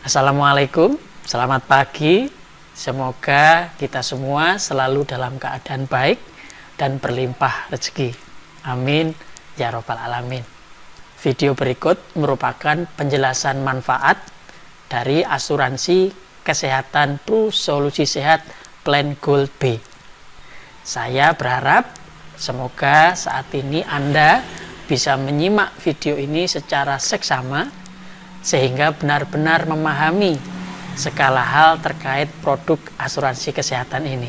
Assalamualaikum, selamat pagi. Semoga kita semua selalu dalam keadaan baik dan berlimpah rezeki. Amin ya robbal alamin. Video berikut merupakan penjelasan manfaat dari asuransi kesehatan Pru Solusi Sehat Plan Gold B. Saya berharap semoga saat ini Anda bisa menyimak video ini secara seksama sehingga benar-benar memahami segala hal terkait produk asuransi kesehatan ini.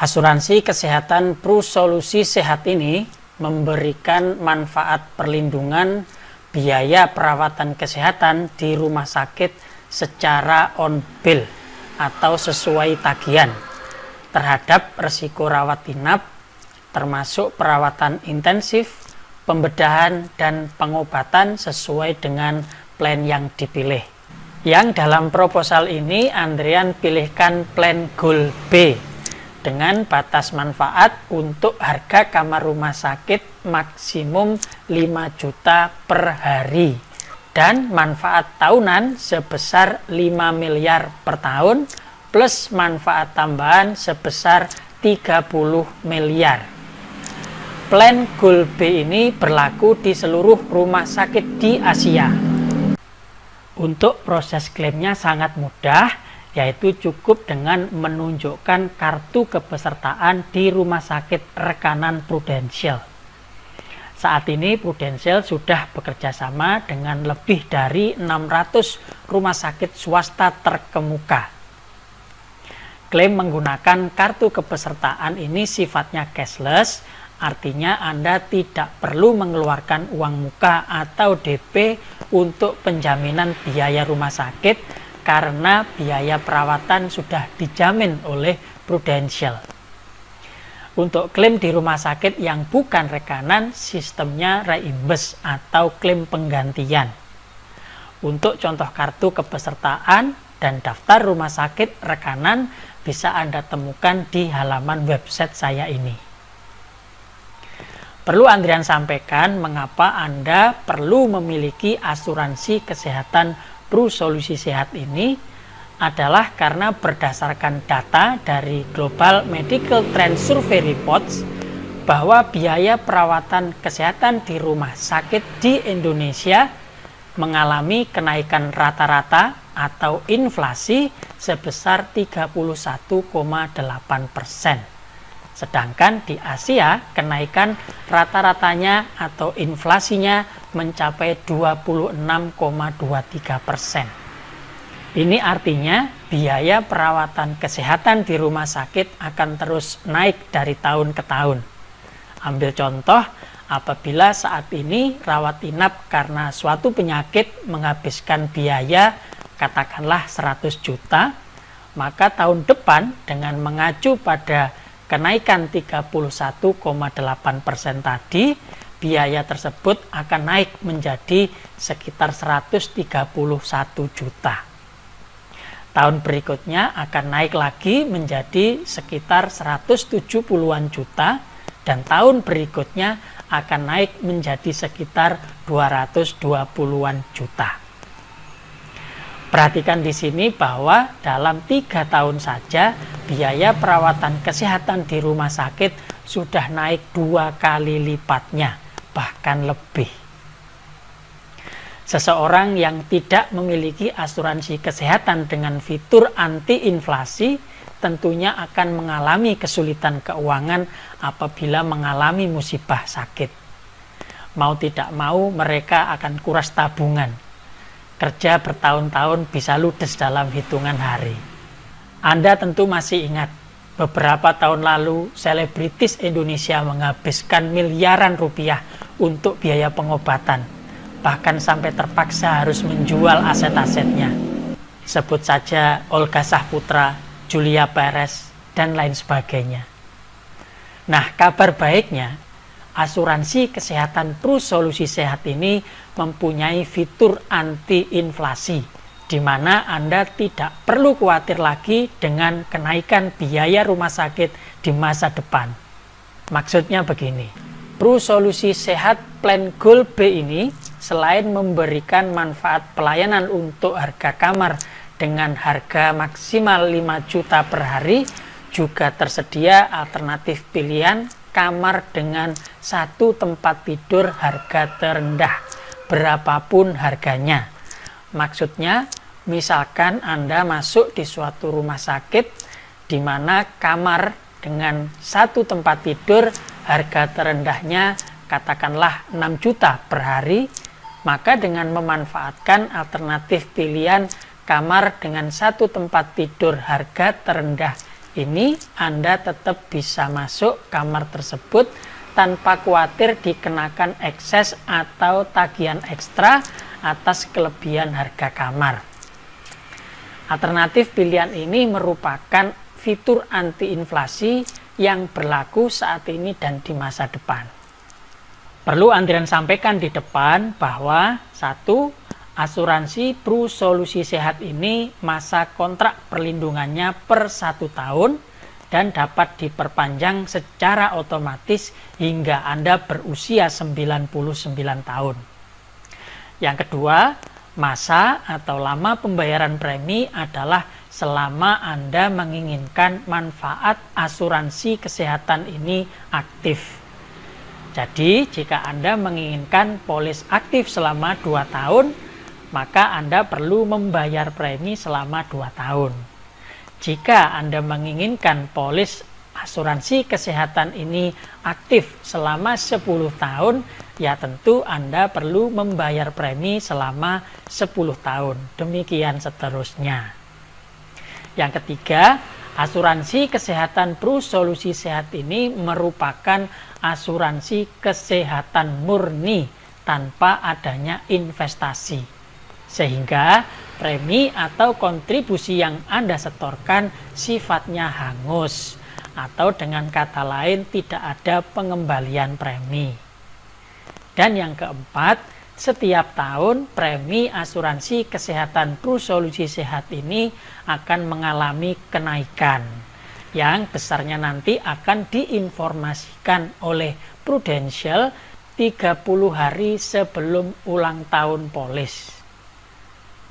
Asuransi kesehatan Pru Solusi Sehat ini memberikan manfaat perlindungan biaya perawatan kesehatan di rumah sakit secara on bill atau sesuai tagihan terhadap risiko rawat inap, termasuk perawatan intensif, pembedahan dan pengobatan sesuai dengan plan yang dipilih. Yang dalam proposal ini Andrian pilihkan plan Gold B dengan batas manfaat untuk harga kamar rumah sakit maksimum 5 juta per hari dan manfaat tahunan sebesar 5 miliar per tahun plus manfaat tambahan sebesar 30 miliar. Plan Gold B ini berlaku di seluruh rumah sakit di Asia. Untuk proses klaimnya sangat mudah, yaitu cukup dengan menunjukkan kartu kepesertaan di rumah sakit rekanan Prudential. Saat ini Prudential sudah bekerja sama dengan lebih dari 600 rumah sakit swasta terkemuka. Klaim menggunakan kartu kepesertaan ini sifatnya cashless, artinya Anda tidak perlu mengeluarkan uang muka atau DP untuk penjaminan biaya rumah sakit karena biaya perawatan sudah dijamin oleh Prudential. Untuk klaim di rumah sakit yang bukan rekanan, sistemnya reimburse atau klaim penggantian. Untuk contoh kartu kepesertaan dan daftar rumah sakit rekanan bisa Anda temukan di halaman website saya ini. Perlu Andrian sampaikan mengapa Anda perlu memiliki asuransi kesehatan Pru Solusi Sehat ini adalah karena berdasarkan data dari Global Medical Trend Survey Reports bahwa biaya perawatan kesehatan di rumah sakit di Indonesia mengalami kenaikan rata-rata atau inflasi sebesar 31,8%. Sedangkan di Asia, kenaikan rata-ratanya atau inflasinya mencapai 26,23%. Ini artinya biaya perawatan kesehatan di rumah sakit akan terus naik dari tahun ke tahun. Ambil contoh, apabila saat ini rawat inap karena suatu penyakit menghabiskan biaya katakanlah 100 juta, maka tahun depan dengan mengacu pada kenaikan 31,8% tadi, biaya tersebut akan naik menjadi sekitar 131 juta. Tahun berikutnya akan naik lagi menjadi sekitar 170-an juta dan tahun berikutnya akan naik menjadi sekitar 220-an juta. Perhatikan di sini bahwa dalam 3 tahun saja biaya perawatan kesehatan di rumah sakit sudah naik 2 kali lipatnya, bahkan lebih. Seseorang yang tidak memiliki asuransi kesehatan dengan fitur anti-inflasi tentunya akan mengalami kesulitan keuangan apabila mengalami musibah sakit. Mau tidak mau mereka akan kuras tabungan. Kerja bertahun-tahun bisa ludes dalam hitungan hari. Anda tentu masih ingat, beberapa tahun lalu selebritis Indonesia menghabiskan miliaran rupiah untuk biaya pengobatan, bahkan sampai terpaksa harus menjual aset-asetnya. Sebut saja Olga Saputra, Julia Perez, dan lain sebagainya. Nah, kabar baiknya, asuransi kesehatan Pru Solusi Sehat ini mempunyai fitur anti-inflasi, di mana Anda tidak perlu khawatir lagi dengan kenaikan biaya rumah sakit di masa depan. Maksudnya begini, Pru Solusi Sehat Plan Gold B ini selain memberikan manfaat pelayanan untuk harga kamar dengan harga maksimal 5 juta per hari, juga tersedia alternatif pilihan kamar dengan satu tempat tidur harga terendah, berapapun harganya. Maksudnya, misalkan Anda masuk di suatu rumah sakit di mana kamar dengan satu tempat tidur harga terendahnya katakanlah 6 juta per hari, maka dengan memanfaatkan alternatif pilihan kamar dengan satu tempat tidur harga terendah ini, Anda tetap bisa masuk kamar tersebut tanpa khawatir dikenakan ekses atau tagihan ekstra atas kelebihan harga kamar. Alternatif pilihan ini merupakan fitur anti-inflasi yang berlaku saat ini dan di masa depan. Perlu Andrian sampaikan di depan bahwa 1. Asuransi Pru Solusi Sehat ini masa kontrak perlindungannya per 1 tahun dan dapat diperpanjang secara otomatis hingga Anda berusia 99 tahun. Yang kedua, masa atau lama pembayaran premi adalah selama Anda menginginkan manfaat asuransi kesehatan ini aktif. Jadi, jika Anda menginginkan polis aktif selama 2 tahun, maka Anda perlu membayar premi selama 2 tahun. Jika Anda menginginkan polis asuransi kesehatan ini aktif selama 10 tahun, ya tentu Anda perlu membayar premi selama 10 tahun. Demikian seterusnya. Yang ketiga, asuransi kesehatan Pru Solusi Sehat ini merupakan asuransi kesehatan murni tanpa adanya investasi. Sehingga premi atau kontribusi yang Anda setorkan sifatnya hangus, atau dengan kata lain tidak ada pengembalian premi. Dan yang keempat, setiap tahun premi asuransi kesehatan Pru Solusi Sehat ini akan mengalami kenaikan yang besarnya nanti akan diinformasikan oleh Prudential 30 hari sebelum ulang tahun polis.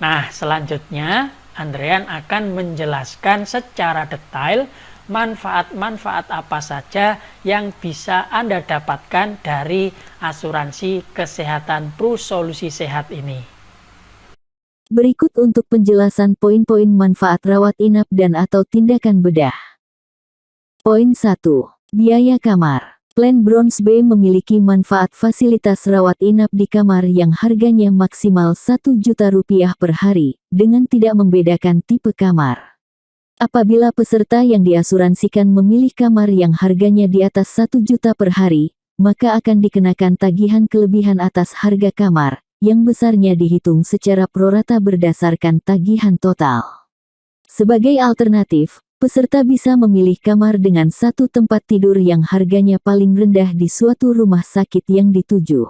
Nah, selanjutnya Andrian akan menjelaskan secara detail manfaat-manfaat apa saja yang bisa Anda dapatkan dari asuransi kesehatan Pru Solusi Sehat ini. Berikut untuk penjelasan poin-poin manfaat rawat inap dan atau tindakan bedah. Poin 1. Biaya kamar. Plan Bronze B memiliki manfaat fasilitas rawat inap di kamar yang harganya maksimal Rp1 juta per hari, dengan tidak membedakan tipe kamar. Apabila peserta yang diasuransikan memilih kamar yang harganya di atas Rp1 juta per hari, maka akan dikenakan tagihan kelebihan atas harga kamar, yang besarnya dihitung secara prorata berdasarkan tagihan total. Sebagai alternatif, peserta bisa memilih kamar dengan satu tempat tidur yang harganya paling rendah di suatu rumah sakit yang dituju.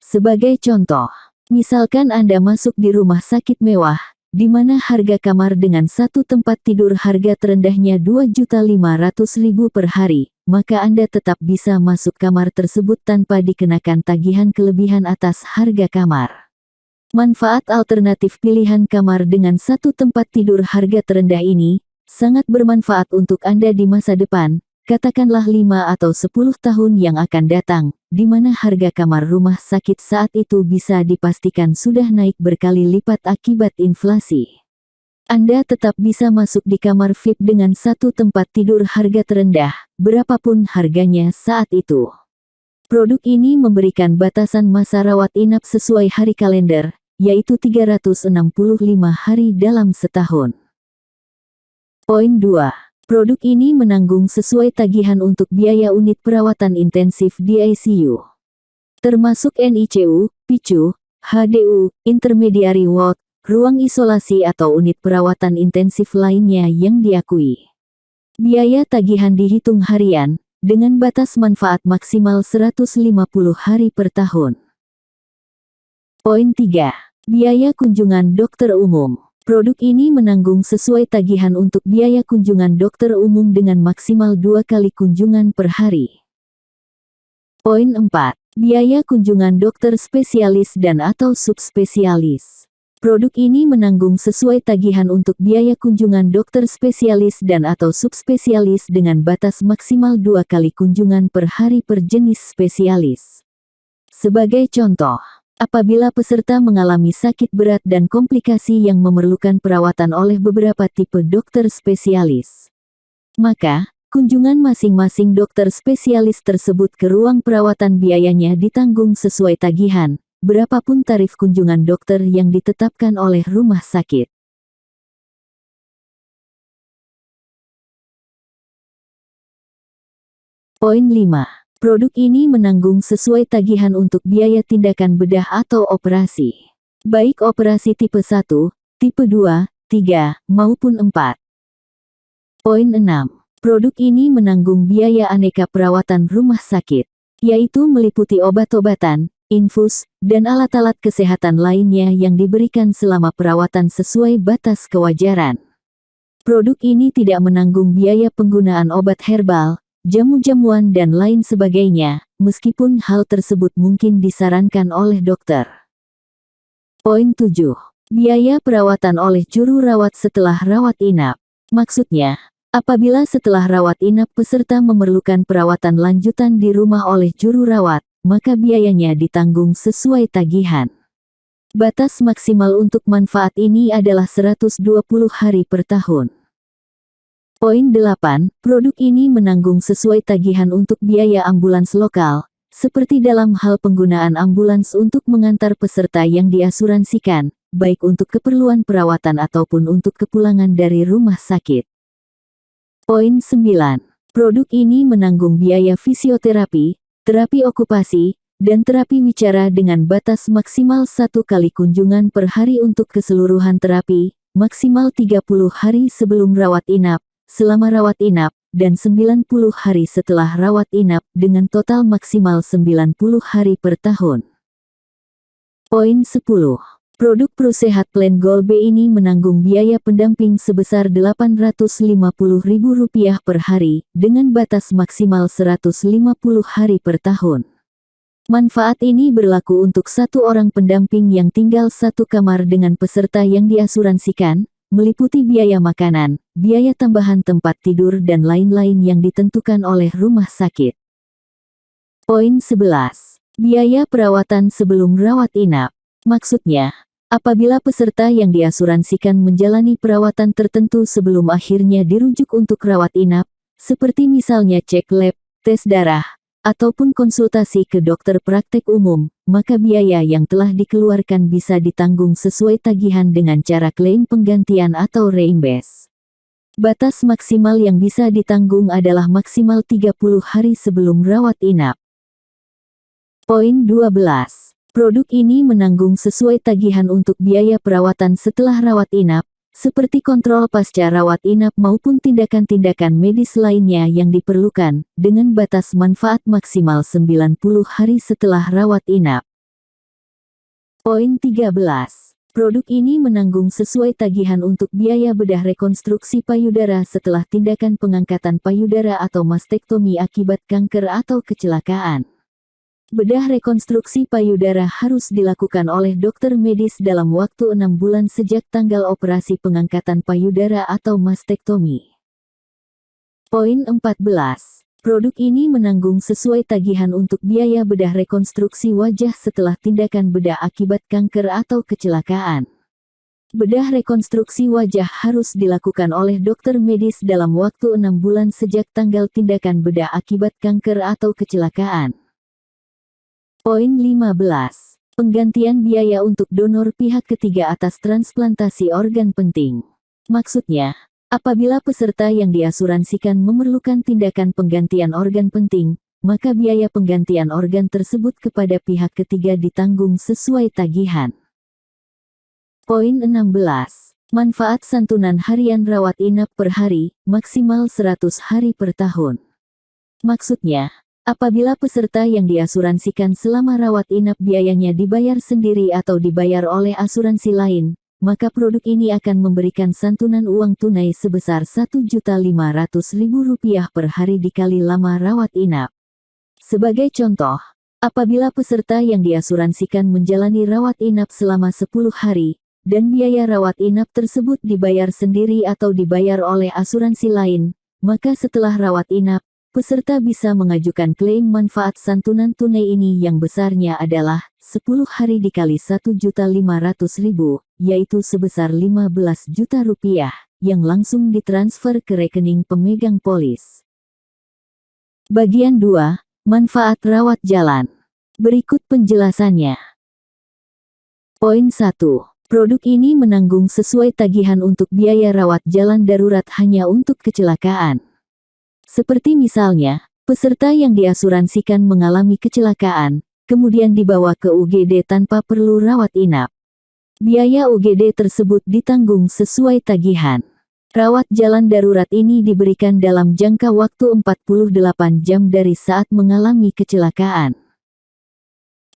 Sebagai contoh, misalkan Anda masuk di rumah sakit mewah, di mana harga kamar dengan satu tempat tidur harga terendahnya Rp2.500.000 per hari, maka Anda tetap bisa masuk kamar tersebut tanpa dikenakan tagihan kelebihan atas harga kamar. Manfaat alternatif pilihan kamar dengan satu tempat tidur harga terendah ini sangat bermanfaat untuk Anda di masa depan, katakanlah 5 atau 10 tahun yang akan datang, di mana harga kamar rumah sakit saat itu bisa dipastikan sudah naik berkali lipat akibat inflasi. Anda tetap bisa masuk di kamar VIP dengan satu tempat tidur harga terendah, berapapun harganya saat itu. Produk ini memberikan batasan masa rawat inap sesuai hari kalender, yaitu 365 hari dalam setahun. Poin 2. Produk ini menanggung sesuai tagihan untuk biaya unit perawatan intensif di ICU. Termasuk NICU, PICU, HDU, intermediary ward, ruang isolasi atau unit perawatan intensif lainnya yang diakui. Biaya tagihan dihitung harian, dengan batas manfaat maksimal 150 hari per tahun. Poin 3. Biaya kunjungan dokter umum. Produk ini menanggung sesuai tagihan untuk biaya kunjungan dokter umum dengan maksimal 2 kali kunjungan per hari. Poin 4. Biaya kunjungan dokter spesialis dan atau subspesialis. Produk ini menanggung sesuai tagihan untuk biaya kunjungan dokter spesialis dan atau subspesialis dengan batas maksimal 2 kali kunjungan per hari per jenis spesialis. Sebagai contoh, apabila peserta mengalami sakit berat dan komplikasi yang memerlukan perawatan oleh beberapa tipe dokter spesialis, maka kunjungan masing-masing dokter spesialis tersebut ke ruang perawatan biayanya ditanggung sesuai tagihan, berapapun tarif kunjungan dokter yang ditetapkan oleh rumah sakit. Poin 5. Produk ini menanggung sesuai tagihan untuk biaya tindakan bedah atau operasi. Baik operasi tipe 1, tipe 2, 3, maupun 4. Poin 6. Produk ini menanggung biaya aneka perawatan rumah sakit, yaitu meliputi obat-obatan, infus, dan alat-alat kesehatan lainnya yang diberikan selama perawatan sesuai batas kewajaran. Produk ini tidak menanggung biaya penggunaan obat herbal, jamu-jamuan dan lain sebagainya, meskipun hal tersebut mungkin disarankan oleh dokter. Poin 7. Biaya perawatan oleh juru rawat setelah rawat inap. Maksudnya, apabila setelah rawat inap peserta memerlukan perawatan lanjutan di rumah oleh juru rawat, maka biayanya ditanggung sesuai tagihan. Batas maksimal untuk manfaat ini adalah 120 hari per tahun. Poin 8. Produk ini menanggung sesuai tagihan untuk biaya ambulans lokal, seperti dalam hal penggunaan ambulans untuk mengantar peserta yang diasuransikan, baik untuk keperluan perawatan ataupun untuk kepulangan dari rumah sakit. Poin 9. Produk ini menanggung biaya fisioterapi, terapi okupasi, dan terapi wicara dengan batas maksimal 1 kali kunjungan per hari untuk keseluruhan terapi, maksimal 30 hari sebelum rawat inap, selama rawat inap, dan 90 hari setelah rawat inap dengan total maksimal 90 hari per tahun. Poin 10. Produk Prosehat Plan Goal B ini menanggung biaya pendamping sebesar Rp850.000 per hari, dengan batas maksimal 150 hari per tahun. Manfaat ini berlaku untuk 1 orang pendamping yang tinggal 1 kamar dengan peserta yang diasuransikan, meliputi biaya makanan, biaya tambahan tempat tidur dan lain-lain yang ditentukan oleh rumah sakit. Poin 11. Biaya perawatan sebelum rawat inap. Maksudnya, apabila peserta yang diasuransikan menjalani perawatan tertentu sebelum akhirnya dirujuk untuk rawat inap, seperti misalnya cek lab, tes darah, ataupun konsultasi ke dokter praktek umum, maka biaya yang telah dikeluarkan bisa ditanggung sesuai tagihan dengan cara klaim penggantian atau reimburse. Batas maksimal yang bisa ditanggung adalah maksimal 30 hari sebelum rawat inap. Poin 12. Produk ini menanggung sesuai tagihan untuk biaya perawatan setelah rawat inap, seperti kontrol pasca rawat inap maupun tindakan-tindakan medis lainnya yang diperlukan, dengan batas manfaat maksimal 90 hari setelah rawat inap. Poin 13. Produk ini menanggung sesuai tagihan untuk biaya bedah rekonstruksi payudara setelah tindakan pengangkatan payudara atau mastektomi akibat kanker atau kecelakaan. Bedah rekonstruksi payudara harus dilakukan oleh dokter medis dalam waktu 6 bulan sejak tanggal operasi pengangkatan payudara atau mastektomi. Poin 14. Produk ini menanggung sesuai tagihan untuk biaya bedah rekonstruksi wajah setelah tindakan bedah akibat kanker atau kecelakaan. Bedah rekonstruksi wajah harus dilakukan oleh dokter medis dalam waktu 6 bulan sejak tanggal tindakan bedah akibat kanker atau kecelakaan. Poin 15. Penggantian biaya untuk donor pihak ketiga atas transplantasi organ penting. Maksudnya, apabila peserta yang diasuransikan memerlukan tindakan penggantian organ penting, maka biaya penggantian organ tersebut kepada pihak ketiga ditanggung sesuai tagihan. Poin 16. Manfaat santunan harian rawat inap per hari, maksimal 100 hari per tahun. Maksudnya, apabila peserta yang diasuransikan selama rawat inap biayanya dibayar sendiri atau dibayar oleh asuransi lain, maka produk ini akan memberikan santunan uang tunai sebesar Rp1.500.000 per hari dikali lama rawat inap. Sebagai contoh, Apabila peserta yang diasuransikan menjalani rawat inap selama 10 hari, dan biaya rawat inap tersebut dibayar sendiri atau dibayar oleh asuransi lain, maka setelah rawat inap, peserta bisa mengajukan klaim manfaat santunan tunai ini yang besarnya adalah 10 hari dikali 1.500.000, yaitu sebesar 15 juta rupiah, yang langsung ditransfer ke rekening pemegang polis. Bagian 2, manfaat rawat jalan. Berikut penjelasannya. Poin 1. Produk ini menanggung sesuai tagihan untuk biaya rawat jalan darurat hanya untuk kecelakaan. Seperti misalnya, peserta yang diasuransikan mengalami kecelakaan, kemudian dibawa ke UGD tanpa perlu rawat inap. Biaya UGD tersebut ditanggung sesuai tagihan. Rawat jalan darurat ini diberikan dalam jangka waktu 48 jam dari saat mengalami kecelakaan.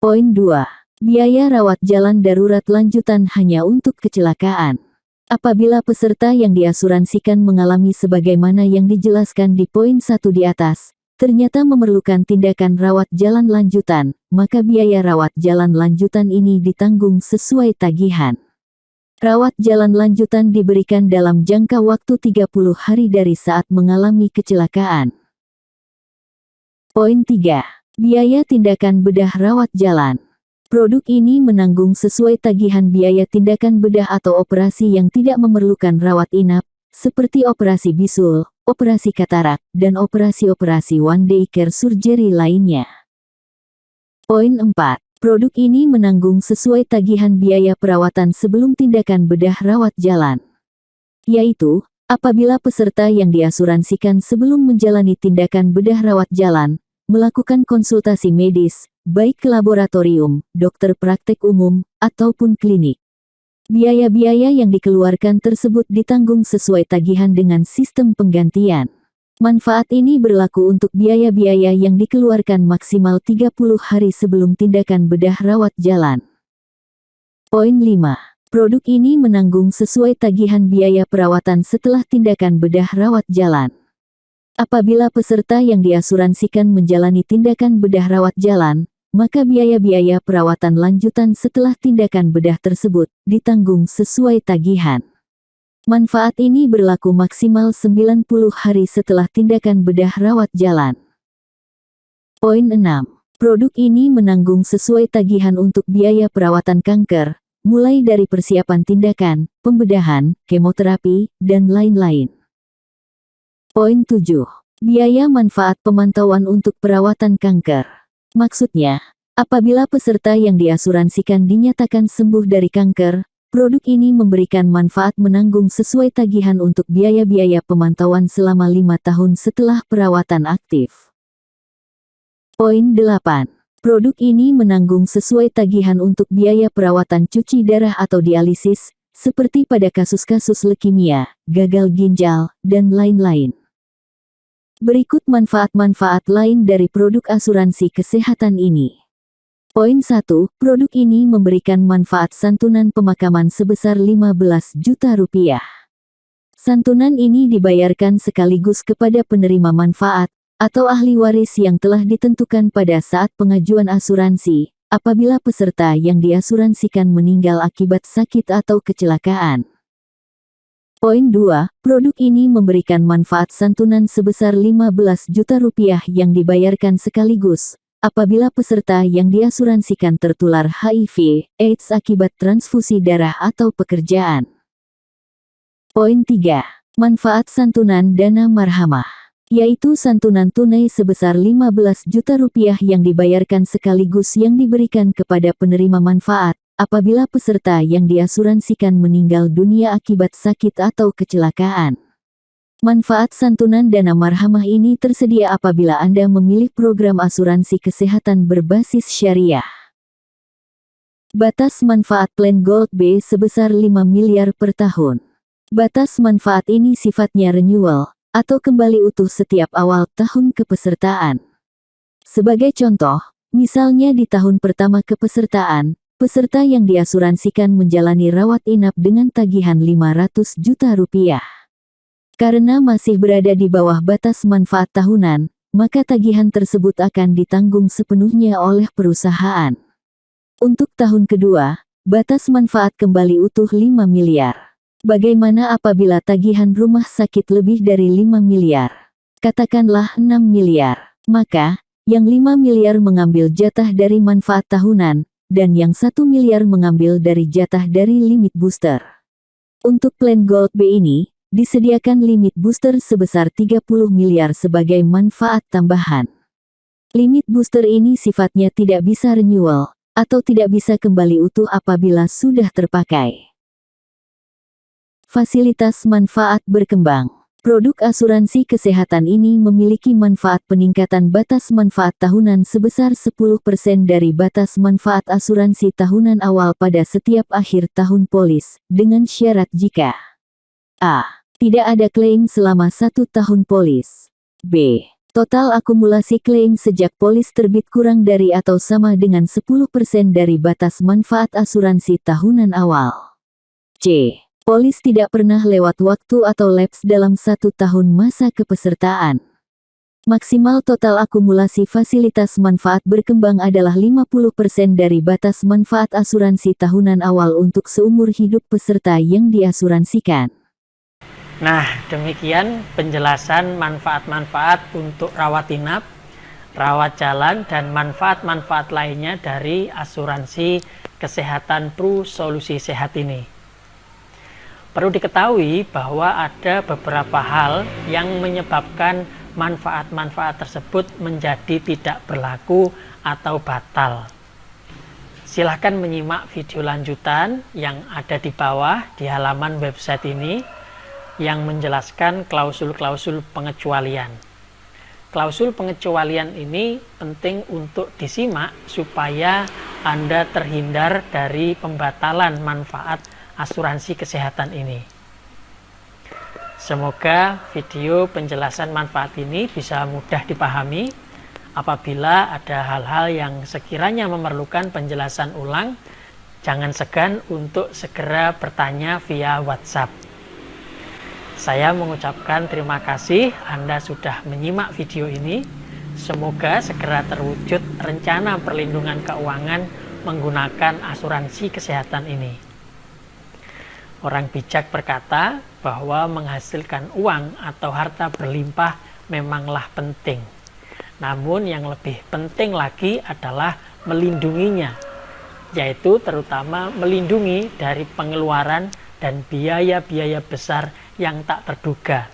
Poin 2. Biaya rawat jalan darurat lanjutan hanya untuk kecelakaan. Apabila peserta yang diasuransikan mengalami sebagaimana yang dijelaskan di poin 1 di atas, ternyata memerlukan tindakan rawat jalan lanjutan, maka biaya rawat jalan lanjutan ini ditanggung sesuai tagihan. Rawat jalan lanjutan diberikan dalam jangka waktu 30 hari dari saat mengalami kecelakaan. Poin 3. Biaya tindakan bedah rawat jalan. Produk ini menanggung sesuai tagihan biaya tindakan bedah atau operasi yang tidak memerlukan rawat inap, seperti operasi bisul, operasi katarak, dan operasi-operasi one day care surgery lainnya. Poin 4. Produk ini menanggung sesuai tagihan biaya perawatan sebelum tindakan bedah rawat jalan. Yaitu, apabila peserta yang diasuransikan sebelum menjalani tindakan bedah rawat jalan, melakukan konsultasi medis, baik ke laboratorium, dokter praktek umum, ataupun klinik. Biaya-biaya yang dikeluarkan tersebut ditanggung sesuai tagihan dengan sistem penggantian. Manfaat ini berlaku untuk biaya-biaya yang dikeluarkan maksimal 30 hari sebelum tindakan bedah rawat jalan. Poin 5. Produk ini menanggung sesuai tagihan biaya perawatan setelah tindakan bedah rawat jalan. Apabila peserta yang diasuransikan menjalani tindakan bedah rawat jalan, maka biaya-biaya perawatan lanjutan setelah tindakan bedah tersebut ditanggung sesuai tagihan. Manfaat ini berlaku maksimal 90 hari setelah tindakan bedah rawat jalan. Poin 6. Produk ini menanggung sesuai tagihan untuk biaya perawatan kanker, mulai dari persiapan tindakan, pembedahan, kemoterapi, dan lain-lain. Poin 7. Biaya manfaat pemantauan untuk perawatan kanker. Maksudnya, apabila peserta yang diasuransikan dinyatakan sembuh dari kanker, produk ini memberikan manfaat menanggung sesuai tagihan untuk biaya-biaya pemantauan selama 5 tahun setelah perawatan aktif. Poin 8. Produk ini menanggung sesuai tagihan untuk biaya perawatan cuci darah atau dialisis, seperti pada kasus-kasus leukemia, gagal ginjal, dan lain-lain. Berikut manfaat-manfaat lain dari produk asuransi kesehatan ini. Poin 1. Produk ini memberikan manfaat santunan pemakaman sebesar 15 juta rupiah. Santunan ini dibayarkan sekaligus kepada penerima manfaat, atau ahli waris yang telah ditentukan pada saat pengajuan asuransi, apabila peserta yang diasuransikan meninggal akibat sakit atau kecelakaan. Poin 2. Produk ini memberikan manfaat santunan sebesar 15 juta rupiah yang dibayarkan sekaligus, apabila peserta yang diasuransikan tertular HIV/AIDS akibat transfusi darah atau pekerjaan. Poin 3. Manfaat santunan dana marhamah, yaitu santunan tunai sebesar 15 juta rupiah yang dibayarkan sekaligus yang diberikan kepada penerima manfaat, apabila peserta yang diasuransikan meninggal dunia akibat sakit atau kecelakaan. Manfaat santunan dana marhamah ini tersedia apabila Anda memilih program asuransi kesehatan berbasis syariah. Batas manfaat plan Gold B sebesar 5 miliar per tahun. Batas manfaat ini sifatnya renewal, atau kembali utuh setiap awal tahun kepesertaan. Sebagai contoh, misalnya di tahun pertama kepesertaan, peserta yang diasuransikan menjalani rawat inap dengan tagihan 500 juta rupiah. Karena masih berada di bawah batas manfaat tahunan, maka tagihan tersebut akan ditanggung sepenuhnya oleh perusahaan. Untuk tahun kedua, batas manfaat kembali utuh 5 miliar. Bagaimana apabila tagihan rumah sakit lebih dari 5 miliar? Katakanlah 6 miliar. Maka, yang 5 miliar mengambil jatah dari manfaat tahunan, dan yang 1 miliar mengambil dari jatah dari limit booster. Untuk plan Gold B ini, disediakan limit booster sebesar 30 miliar sebagai manfaat tambahan. Limit booster ini sifatnya tidak bisa renewal, atau tidak bisa kembali utuh apabila sudah terpakai. Fasilitas manfaat berkembang. Produk asuransi kesehatan ini memiliki manfaat peningkatan batas manfaat tahunan sebesar 10% dari batas manfaat asuransi tahunan awal pada setiap akhir tahun polis, dengan syarat jika A. Tidak ada klaim selama 1 tahun polis. B. Total akumulasi klaim sejak polis terbit kurang dari atau sama dengan 10% dari batas manfaat asuransi tahunan awal. C. Polis tidak pernah lewat waktu atau lapse dalam 1 tahun masa kepesertaan. Maksimal total akumulasi fasilitas manfaat berkembang adalah 50% dari batas manfaat asuransi tahunan awal untuk seumur hidup peserta yang diasuransikan. Nah, demikian penjelasan manfaat-manfaat untuk rawat inap, rawat jalan, dan manfaat-manfaat lainnya dari asuransi kesehatan Pru Solusi Sehat ini. Perlu diketahui bahwa ada beberapa hal yang menyebabkan manfaat-manfaat tersebut menjadi tidak berlaku atau batal. Silahkan menyimak video lanjutan yang ada di bawah di halaman website ini, yang menjelaskan klausul-klausul pengecualian. Klausul pengecualian ini penting untuk disimak supaya Anda terhindar dari pembatalan manfaat asuransi kesehatan ini. Semoga video penjelasan manfaat ini bisa mudah dipahami. Apabila ada hal-hal yang sekiranya memerlukan penjelasan ulang, jangan segan untuk segera bertanya via WhatsApp. Saya mengucapkan terima kasih Anda sudah menyimak video ini. Semoga segera terwujud rencana perlindungan keuangan menggunakan asuransi kesehatan ini. Orang bijak berkata bahwa menghasilkan uang atau harta berlimpah memanglah penting. Namun yang lebih penting lagi adalah melindunginya, yaitu terutama melindungi dari pengeluaran dan biaya-biaya besar yang tak terduga,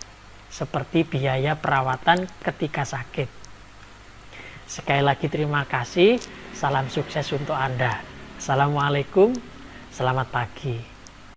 seperti biaya perawatan ketika sakit. Sekali lagi terima kasih, salam sukses untuk Anda. Assalamualaikum, selamat pagi.